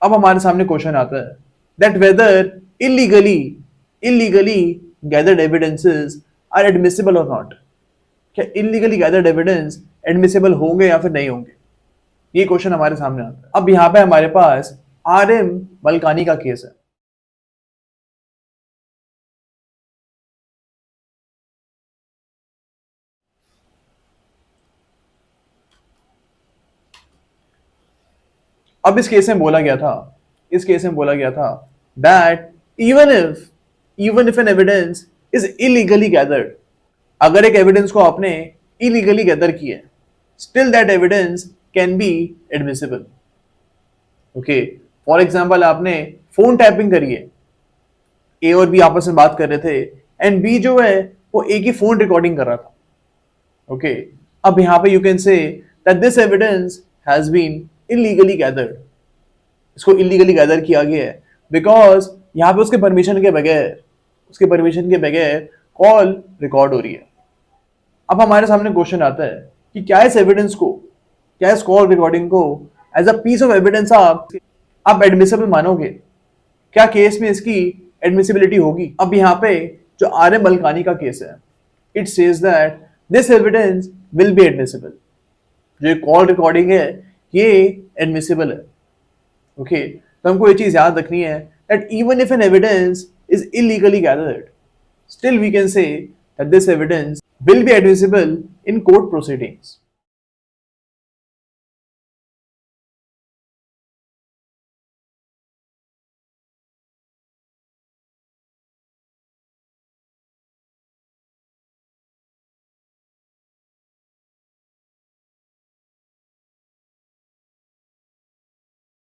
अब हमारे सामने क्वेश्चन आता है that whether illegally gathered evidences are admissible और नॉट। क्या इलीगली गैदर्ड एविडेंस एडमिसिबल होंगे या फिर नहीं होंगे, ये क्वेश्चन हमारे सामने आता है। अब यहाँ पे हमारे पास RM मलकानी का केस है। अब इस केस में बोला गया था that even if an evidence is illegally gathered, अगर एक एविडेंस को आपने इलीगली गैदर किया है, still that evidence can be admissible. Okay, for example आपने फोन टैपिंग करी है, ए और बी आपस में बात कर रहे थे एंड बी जो है वो ए की फोन रिकॉर्डिंग कर रहा था। ओके, अब यहां पे you can say that this evidence has been illegally gathered. इसको इलीगली गैदर किया गया है बिकॉज यहां पे उसके परमिशन के बगैर कॉल रिकॉर्ड हो रही है। अब हमारे सामने क्वेश्चन आता है कि क्या इस कॉल रिकॉर्डिंग को as a piece of evidence आप एडमिसिबल मानोगे? क्या केस में इसकी एडमिसिबिलिटी होगी? अब यहाँ पे जो RM मलकानी का केस है, it says that this evidence will be admissible. जो कॉल रिकॉर्डिंग है ये एडमिसिबल है। ओके, तो हमको ये चीज याद रखनी है that even if an evidence is illegally gathered, still we can say that this evidence will be admissible in court proceedings.